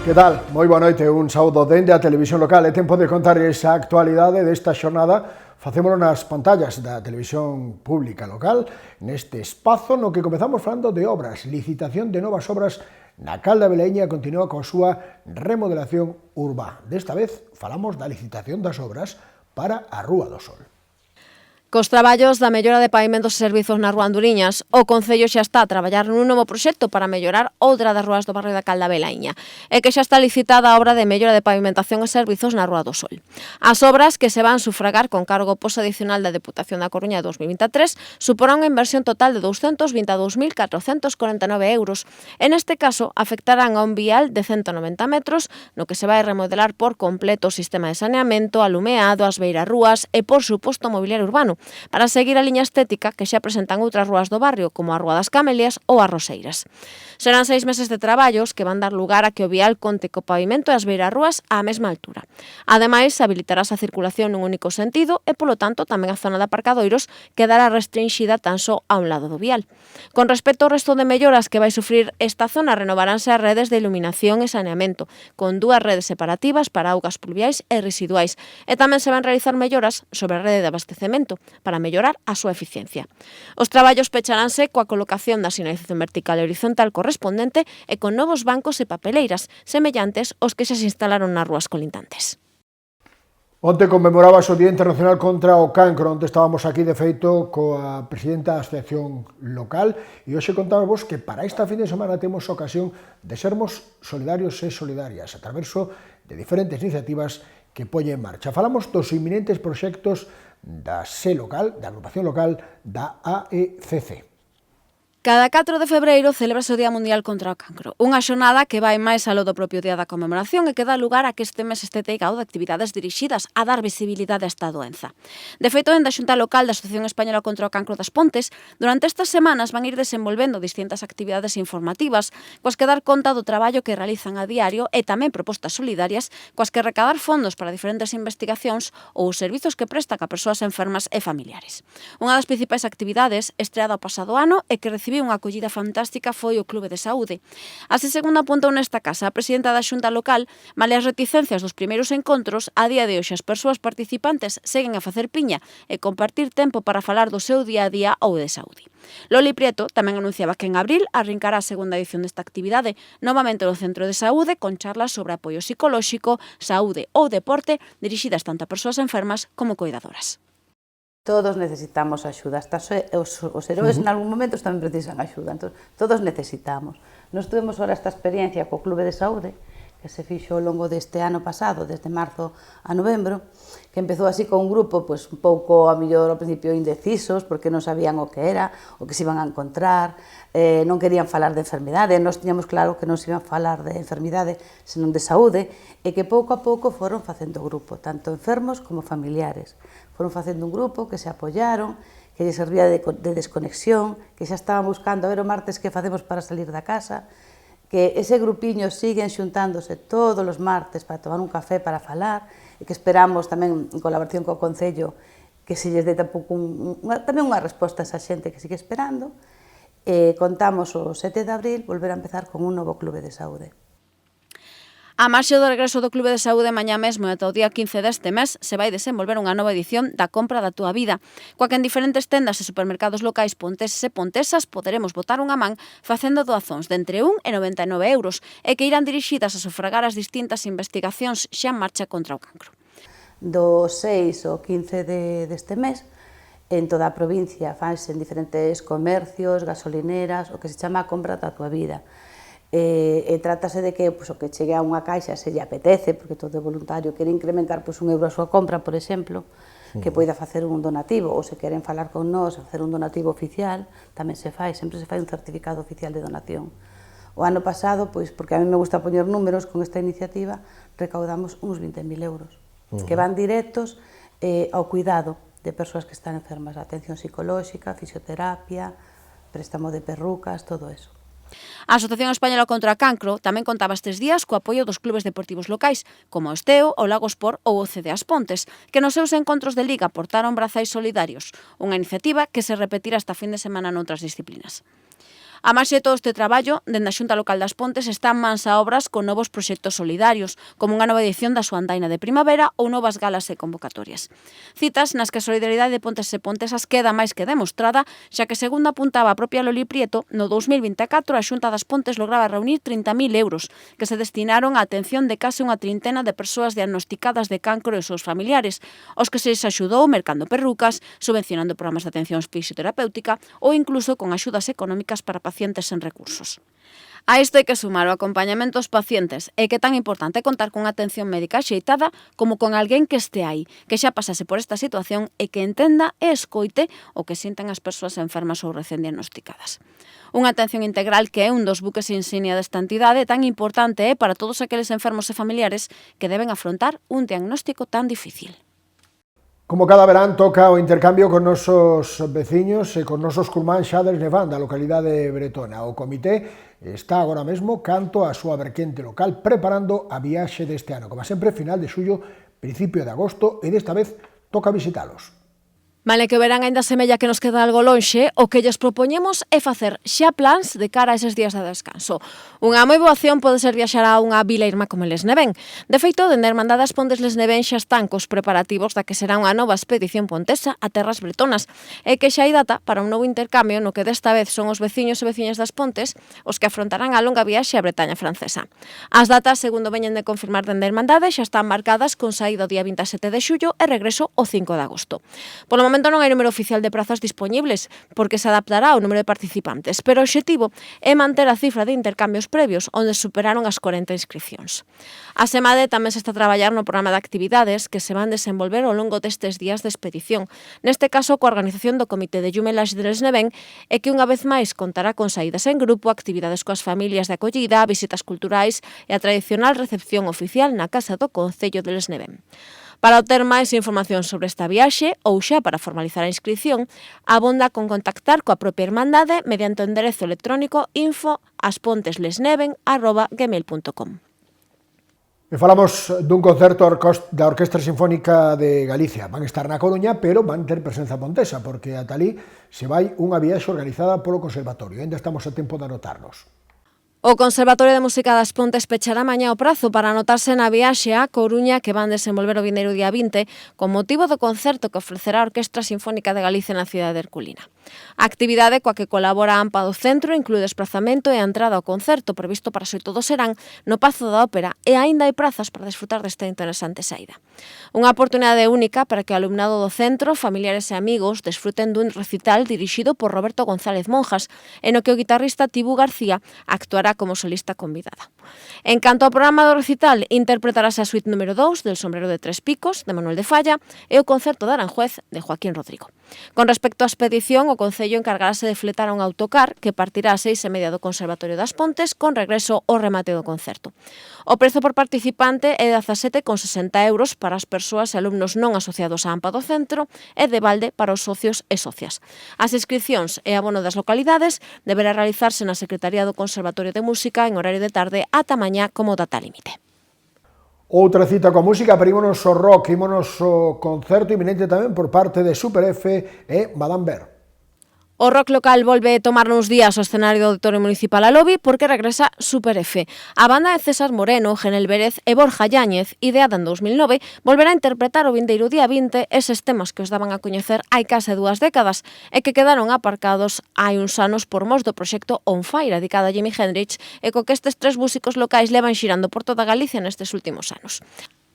Que tal? Moi boa noite, un saúdo dende a televisión local. É tempo de contar esa actualidade desta xornada. Facémolo nas pantallas da televisión pública local, neste espazo no que comezamos falando de obras, licitación de novas obras na Cal da Veleña continúa coa súa remodelación urbá. Desta vez falamos da licitación das obras para a Rúa do Sol. Cos traballos da mellora de pavimentos e servizos na Rúa Anduriñas, o Concello xa está a traballar nun novo proxecto para mellorar outra das rúas do barrio da Cal da Velaíña, e que xa está licitada a obra de mellora de pavimentación e servizos na Rúa do Sol. As obras, que se van sufragar con cargo posadicional da Deputación da Coruña 2023, suporán unha inversión total de 222.449 euros. En este caso, afectarán a un vial de 190 metros, no que se vai remodelar por completo o sistema de saneamento, alumeado, as beirarrúas e, por suposto, mobiliario urbano, para seguir a liña estética que xa presentan outras rúas do barrio, como a Rúa das Camelias ou as Roseiras. Serán 6 meses de traballos que van dar lugar a que o vial conte co pavimento e as beirarrúas á mesma altura. Ademais, habilitarás a circulación nun único sentido e, polo tanto, tamén a zona de aparcadoiros quedará restringida tan só a un lado do vial. Con respecto ao resto de melloras que vai sufrir esta zona, renovaránse as redes de iluminación e saneamento, con 2 redes separativas para augas pluviais e residuais, e tamén se van realizar melloras sobre a rede de abastecemento, para mellorar a súa eficiencia. Os traballos pecharánse coa colocación da sinalización vertical e horizontal correspondente e con novos bancos e papeleiras, semellantes aos que xa se instalaron nas rúas colindantes. Onte conmemoraba o Día Internacional contra o Cancro, onde estábamos aquí de feito coa presidenta da Asociación Local, e hoxe contábamos que para esta fin de semana temos ocasión de sermos solidarios e solidarias a través de diferentes iniciativas que poñen en marcha. Falamos dos inminentes proxectos da SE local, da agrupación local da AECC. Cada 4 de febreiro celebrase o Día Mundial contra o Cancro, unha xornada que vai máis aló do propio día da conmemoración e que dá lugar a que este mes este teigado de actividades dirixidas a dar visibilidade a esta doenza. De feito, dende a Xunta Local da Asociación Española contra o Cancro das Pontes, durante estas semanas van ir desenvolvendo distintas actividades informativas coas que dar conta do traballo que realizan a diario e tamén propostas solidarias coas que recadar fondos para diferentes investigacións ou os servizos que prestan a persoas enfermas e familiares. Unha das principais actividades estreada o pasado ano e que recibiu unha acollida fantástica foi o Clube de Saúde. Así, segundo apuntou nesta casa a presidenta da Xunta Local, male as reticencias dos primeiros encontros, a día de hoxe as persoas participantes seguen a facer piña e compartir tempo para falar do seu día a día ou de saúde. Loli Prieto tamén anunciaba que en abril arrincará a segunda edición desta actividade, novamente no Centro de Saúde, con charlas sobre apoio psicolóxico, saúde ou deporte, dirixidas tanto a persoas enfermas como coidadoras. Todos necesitamos axuda, hasta os heróis en algún momento tamén precisan axuda, entón, todos necesitamos. Nos tuvemos ahora esta experiencia co Clube de Saúde, que se fixo ao longo deste ano pasado, desde marzo a novembro, que empezou así con un grupo, pois, un pouco, a mellor, ao principio indecisos, porque non sabían o que era, o que se iban a encontrar, non querían falar de enfermidade, nós tiñamos claro que non se iban falar de enfermidade, senón de saúde, e que pouco a pouco foron facendo grupo, tanto enfermos como familiares. Foron facendo un grupo que se apoyaron, que lle servía de desconexión, que xa estaban buscando a ver o martes que facemos para salir da casa, que ese grupiño siguen xuntándose todos os martes para tomar un café para falar, e que esperamos tamén, en colaboración co Concello, que se lles dé tamén unha resposta a esa xente que sigue esperando. Contamos o 7 de abril volver a empezar con un novo Clube de Saúde. A marxe do regreso do Clube de Saúde mañá mesmo e ata o día 15 deste mes se vai desenvolver unha nova edición da Compra da túa vida, coa que en diferentes tendas e supermercados locais ponteses e pontesas poderemos botar unha man facendo doazóns de entre 1 e 99 euros e que irán dirixidas a sufragar as distintas investigacións xa en marcha contra o cancro. Do 6 ao 15 deste mes, en toda a provincia fanse en diferentes comercios, gasolineras, o que se chama a Compra da túa vida. E trátase de que o que chegue a unha caixa se lle apetece, porque todo é voluntario, quere incrementar un euro a súa compra, por exemplo, que poida facer un donativo, ou se queren falar con nós, facer un donativo oficial, tamén se fai, sempre se fai un certificado oficial de donación. O ano pasado, porque a mí me gusta poñer números, con esta iniciativa recaudamos uns 20.000 euros, que van directos ao cuidado de persoas que están enfermas, atención psicolóxica, fisioterapia, préstamo de perrucas, todo eso. A Asociación Española contra o Cancro tamén contaba estes días co apoio dos clubes deportivos locais, como o Esteo, o Lagosport ou o CD As Pontes, que nos seus encontros de liga portaron brazais solidarios, unha iniciativa que se repetirá esta fin de semana noutras disciplinas. A máis de todo este traballo, dende a Xunta Local das Pontes están mans a obras con novos proxectos solidarios, como unha nova edición da súa andaina de primavera ou novas galas e convocatorias. Citas nas que a solidaridade de Pontes e Pontesas queda máis que demostrada, xa que, segundo apuntaba a propia Loli Prieto, no 2024 a Xunta das Pontes lograba reunir 30.000 euros, que se destinaron á atención de case unha trintena de persoas diagnosticadas de cancro e os seus familiares, os que se les axudou mercando perrucas, subvencionando programas de atención fisioterapéutica ou incluso con axudas económicas para pacientes sen recursos. A isto hai que sumar o acompañamento aos pacientes e que é tan importante contar con atención médica axeitada como con alguén que este aí, que xa pasase por esta situación e que entenda e escoite o que sinten as persoas enfermas ou recén diagnosticadas. Unha atención integral que é un dos buques insignia desta entidade tan importante para todos aqueles enfermos e familiares que deben afrontar un diagnóstico tan difícil. Como cada verán toca o intercambio con nosos veciños e con nosos curmáns xa des Neván, da localidade bretona. O comité está agora mesmo canto a súa verquente local preparando a viaxe deste ano. Como sempre, final de xullo, principio de agosto, e desta vez toca visitalos. Male que o verán aínda semella que nos queda algo lonxe, o que lles propoñemos é facer xa plans de cara a eses días de descanso. Unha moi boa opción pode ser viaxar a unha vila irmá como Lesnevén. De feito, dende a Hermandade das Pontes Lesnevén xa están cos preparativos da que será unha nova expedición pontesa a terras bretonas, e que xa hai data para un novo intercambio no que desta vez son os veciños e veciñas das Pontes os que afrontarán a longa viaxe á Bretaña francesa. As datas, segundo veñen de confirmar dende a Hermandade, xa están marcadas con saída o día 27 de xullo e regreso o 5 de agosto. Polo momento non hai número oficial de prazas disponibles, porque se adaptará ao número de participantes, pero o obxectivo é manter a cifra de intercambios previos, onde superaron as 40 inscripcións. A SEMADE tamén se está a traballar no programa de actividades que se van desenvolver ao longo destes días de expedición, neste caso coa organización do Comité de Llumelaxe de Lesnevén, e que unha vez máis contará con saídas en grupo, actividades coas familias de acollida, visitas culturais e a tradicional recepción oficial na Casa do Concello de Lesnevén. Para obter máis información sobre esta viaxe ou xa para formalizar a inscripción, abonda con contactar coa propia Hermandade mediante o enderezo electrónico info@aspontesLesneven@gmail.com. E falamos dun concerto da Orquestra Sinfónica de Galicia. Van estar na Coruña, pero van ter presenza pontesa, porque ata ali se vai unha viaxe organizada polo Conservatorio. Ainda estamos a tempo de anotarnos. O Conservatorio de Música das Pontes pechará mañá o prazo para anotarse na viaxe a Coruña que van desenvolver o vindeiro día 20 con motivo do concerto que ofrecerá a Orquestra Sinfónica de Galicia na cidade de Herculina. A actividade coa que colabora a AMPA do Centro inclúe desplazamento e a entrada ao concerto previsto para as 8 do serán no Pazo da Ópera e aínda hai prazas para desfrutar desta interesante saída. Unha oportunidade única para que o alumnado do centro, familiares e amigos desfruten dun recital dirixido por Roberto González Monjas, e no que o guitarrista Tibú García actuará como solista convidada. En canto ao programa do recital, interpretarase a suite número 2 del Sombrero de Tres Picos, de Manuel de Falla, e o concerto de Aranjuez, de Joaquín Rodrigo. Con respecto á expedición, o Concello encargarase de fletar un autocar que partirá ás 6:30 do Conservatorio das Pontes con regreso ao remate do concerto. O prezo por participante é de 17,60 euros para as persoas e alumnos non asociados á AMPA do Centro e de balde para os socios e socias. As inscripcións e abono das localidades deberá realizarse na Secretaría do Conservatorio de Música en horario de tarde ata mañá como data límite. Outra cita coa música, pero ímonos ao rock, ímonos ao concerto iminente tamén por parte de Super F e Madame Ver. O rock local volve tomar uns días o escenario do Auditorio Municipal a Lobi porque regresa Super F. A banda de César Moreno, Genel Vérez e Borja Yáñez, ideada en 2009, volverá a interpretar o vindeiro día 20 eses temas que os daban a coñecer hai case 2 décadas e que quedaron aparcados hai uns anos por mos do proxecto On Fire, dedicado a Jimi Hendrix, e co que estes 3 músicos locais levan xirando por toda Galicia nestes últimos anos.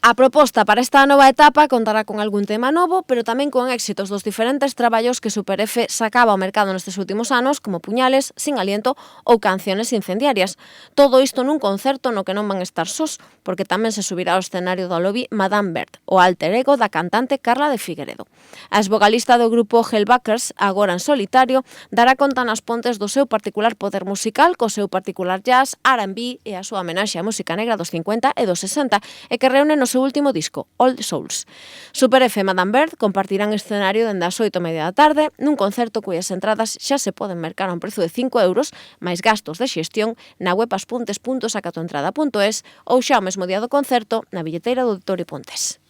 A proposta para esta nova etapa contará con algún tema novo, pero tamén con éxitos dos diferentes traballos que Super F sacaba ao mercado nestes últimos anos, como Puñales, Sin Aliento ou Canciones Incendiarias. Todo isto nun concerto no que non van estar sós, porque tamén se subirá ao escenario do Lobi Madame Bird, o alter ego da cantante Carla de Figueredo. A exvogalista do grupo Hellbackers, agora en solitario, dará conta nas Pontes do seu particular poder musical, co seu particular jazz, R&B e a súa homenaxe á música negra dos 50 e dos 60, e que reúne no seu último disco, Old Souls. Super F e Madame Bird compartirán escenario dende as 8:30 da tarde nun concerto cuyas entradas xa se poden mercar a un prezo de 5 euros, máis gastos de xestión na web aspontes.sacatoentrada.es ou xa o mesmo día do concerto na billeteira do Auditorio Pontes.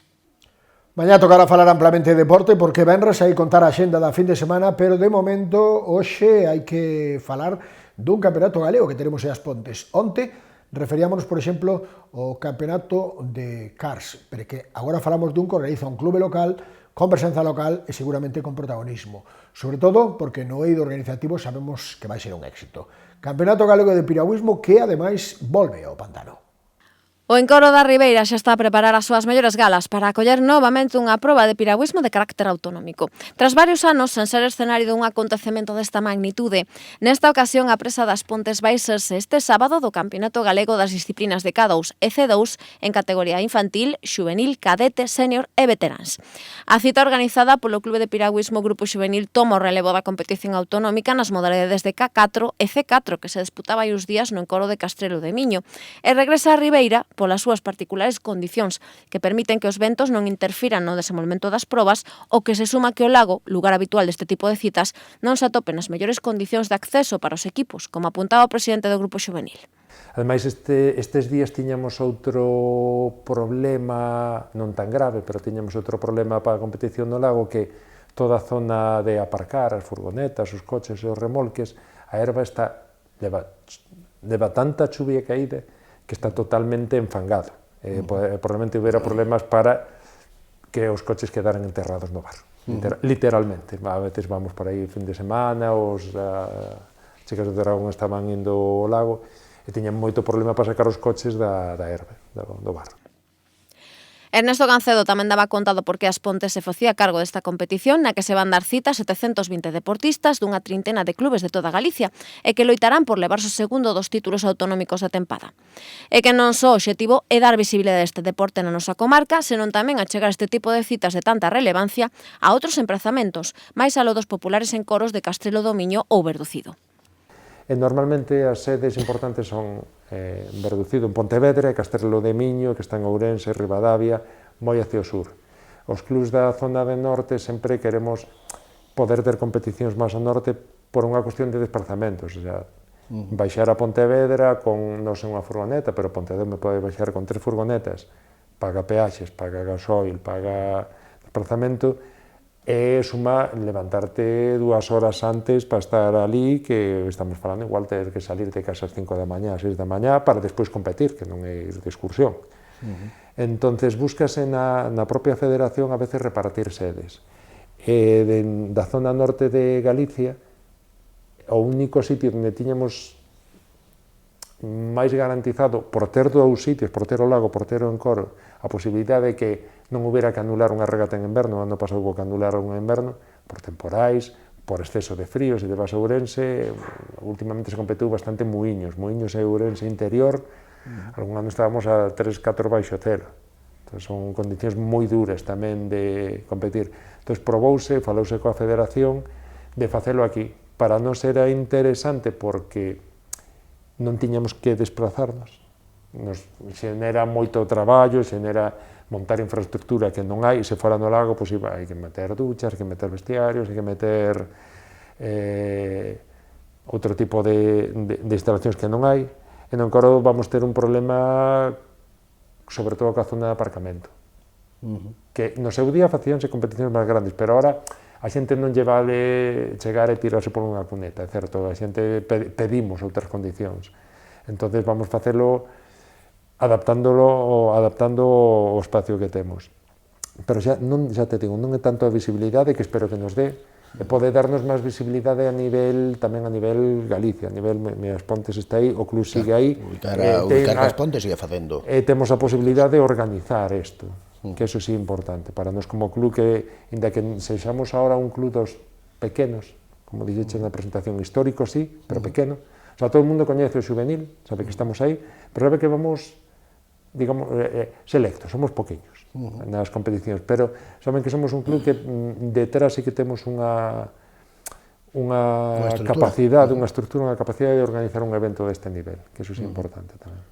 Mañá tocará falar amplamente de deporte porque venres hai contar a xenda da fin de semana, pero de momento hoxe hai que falar dun campeonato galego que teremos as Pontes. Onte referíamos, por exemplo, ao campeonato de Cars, pero que agora falamos dun que realiza un clube local, con presenza local e seguramente con protagonismo. Sobre todo porque no eido organizativo sabemos que vai ser un éxito. Campeonato Galego de Piragüismo que, ademais, volve ao Pantano. O Encoro da Ribeira xa está a preparar as súas mellores galas para acoller novamente unha proba de piragüismo de carácter autonómico. Tras varios anos sen ser escenario dun acontecemento desta magnitude, nesta ocasión a presa das Pontes vai serse este sábado do Campeonato Galego das disciplinas de K2 e C2 en categoría infantil, xuvenil, cadete, sénior e veteráns. A cita organizada polo Clube de Piragüismo Grupo Xuvenil toma o relevo da competición autonómica nas modalidades de K4 e C4 que se disputaba hai uns días no Encoro de Castrelo de Miño e regresa a Ribeira polas súas particulares condicións que permiten que os ventos non interfiran no desenvolvemento das probas ou que se suma que o lago, lugar habitual deste tipo de citas, non se atope nas mellores condicións de acceso para os equipos, como apuntaba o presidente do Grupo Xuvenil. Ademais, estes días tiñamos outro problema, non tan grave, pero tiñamos outro problema para a competición no lago, que toda a zona de aparcar, as furgonetas, os coches e os remolques, a herba leva tanta chuvia caída que está totalmente enfangado. Probablemente houbera problemas para que os coches quedaran enterrados no barro, literalmente. A veces vamos por aí fin de semana, os chicas do Dragón estaban indo ao lago e tiñan moito problema para sacar os coches da herba, do barro. Ernesto Gancedo tamén daba conta do porqué as Pontes se facía cargo desta competición na que se van dar cita 720 deportistas dunha trintena de clubes de toda Galicia e que loitarán por levarse o segundo dos títulos autonómicos da tempada. E que non só o obxectivo é dar visibilidade a este deporte na nosa comarca, senón tamén achegar este tipo de citas de tanta relevancia a outros emprazamentos, máis aló dos populares encoros de Castrelo do Miño ou Verducido. Normalmente as sedes importantes son Verducido en Pontevedra e Castrelo de Miño, que está en Ourense, Ribadavia, moi hacia o sur. Os clubs da zona de norte sempre queremos poder ter competicións máis ao norte por unha cuestión de desplazamentos, o sea, baixar a Pontevedra con, non sei, unha furgoneta, pero Pontevedra me pode baixar con 3 furgonetas, paga peaxes, paga gasoil, paga desplazamento, e suma levantarte 2 horas antes para estar ali, que estamos falando igual ter que salir de casa ás 5 da mañá, 6 da mañá, para despois competir, que non é ir de excursión. Entonces, búscase na propia federación a veces repartir sedes. Da zona norte de Galicia, o único sitio onde tiñamos máis garantizado, por ter 2 sitios, por ter o lago, por ter o Encoro, a posibilidade de que non houbera que anular unha regata en inverno, o ano pasado houve que anular un inverno, por temporais, por exceso de frío, se te vas a Ourense, últimamente se competiu bastante en Muiños e Ourense interior, algún ano estábamos a 3-4 baixo cero, entón son condicións moi duras tamén de competir. Entón falouse coa federación de facelo aquí, para non ser interesante porque non tiñamos que desplazarnos, nos xenera moito traballo, xenera montar infraestructura que non hai, se fora no lago, pois hai que meter duchas, hai que meter vestiarios, hai que meter outro tipo de instalacións que non hai, e no Encoro vamos ter un problema sobre todo coa zona de aparcamento, que no seu día facíanse competicións máis grandes, pero agora a xente non lle vale chegar e tirarse por unha cuneta, é certo, a xente pedimos outras condicións, entonces vamos facelo adaptando o espacio que temos. Pero xa te digo, non é tanto a visibilidade que espero que nos dé, e pode darnos máis visibilidade tamén a nivel Galicia, a nivel As Pontes está aí, o club sigue aí, ubicar As Pontes sigue facendo. E temos a posibilidade de organizar isto, que eso sí é importante para nós como club, que inda que sexamos ahora un club dos pequenos, como dixeches na presentación, histórico sí, pero pequeno, o sea, todo o mundo coñece o xuvenil, sabe que estamos aí, pero sabe que vamos, digamos, selectos, somos poqueños nas competicións, pero saben que somos un club que detrás sí que temos unha capacidade, unha estrutura, unha capacidade de organizar un evento deste nivel, que eso é importante tamén.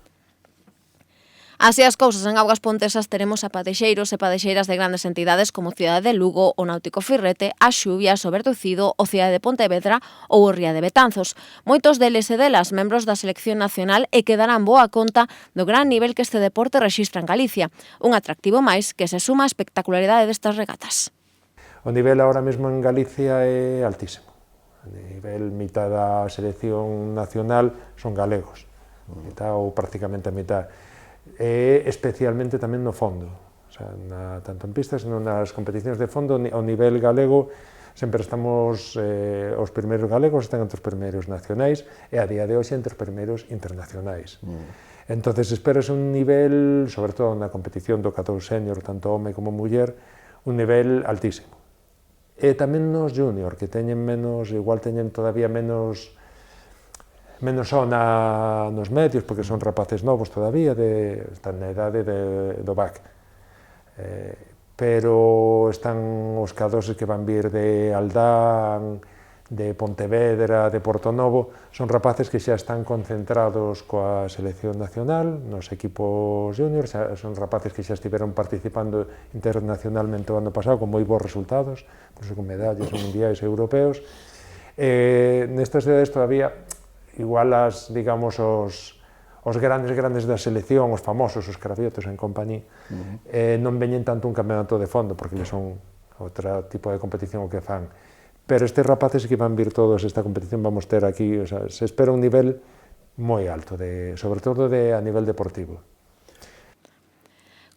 Así as cousas en Augas Pontesas teremos a padexeiros e padexeiras de grandes entidades como Cidade de Lugo, o Náutico Firrete, a Xubias, o Verducido, o Cidade de Pontevedra ou o Ría de Betanzos. Moitos deles e delas membros da selección nacional e que darán boa conta do gran nivel que este deporte rexistra en Galicia. Un atractivo máis que se suma á espectacularidade destas regatas. O nivel ahora mesmo en Galicia é altísimo. nivel mitad da selección nacional son galegos, mitad ou prácticamente a mitad, e especialmente tamén no fondo, o sea, tanto en pistas como nas competicións de fondo, ao nivel galego, sempre estamos, os primeiros galegos están entre os primeiros nacionais, e a día de hoxe entre os primeiros internacionais. Entonces, esperase un nivel, sobre todo na competición do 14 senior, tanto home como muller, un nivel altísimo. E tamén nos junior, que teñen menos, igual teñen todavía menos sona nos medios, porque son rapaces novos todavía, están na idade do BAC. Pero están os cadoses que van vir de Aldán, de Pontevedra, de Portonovo, son rapaces que xa están concentrados coa selección nacional, nos equipos juniors, son rapaces que xa estiveron participando internacionalmente o ano pasado con moi bons resultados, con medallas mundiais e europeos. Nestas edades todavía, igual digamos, os grandes da selección, os famosos, os Craviotos en compañía, non veñen tanto un campeonato de fondo, porque son outro tipo de competición o que fan. Pero estes rapaces que van vir todos esta competición vamos ter aquí, o sea, se espera un nivel moi alto, sobre todo a nivel deportivo.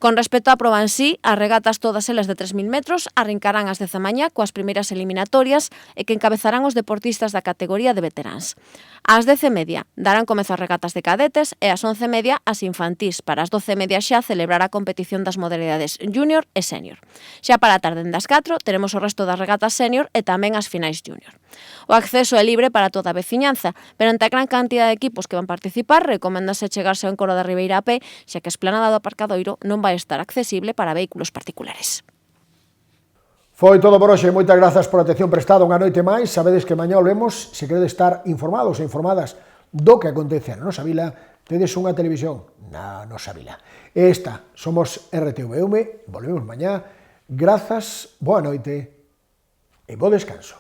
Con respecto á proba en sí, as regatas todas elas de 3.000 metros arrincarán ás 10 da mañá coas primeiras eliminatorias e que encabezarán os deportistas da categoría de veteráns. Ás 10:30 darán comezo as regatas de cadetes e ás 11:30 as infantís, para as 12:30 xa celebrar a competición das modalidades junior e senior. Xa para a tarde das 4 teremos o resto das regatas senior e tamén as finais junior. O acceso é libre para toda a veciñanza, pero ante a gran cantidad de equipos que van participar, recoméndase chegarse ao encoro da Ribeira a pé, xa que a esplanada do aparcadoiro non vai estar accesible para vehículos particulares. Foi todo por hoxe, moitas grazas por a atención prestada unha noite máis. Sabedes que mañá volvemos, se queredes estar informados e informadas do que acontece na nosa vila, tedes unha televisión na nosa vila. Esta somos RTVM, volvemos mañá. Grazas, boa noite e bo descanso.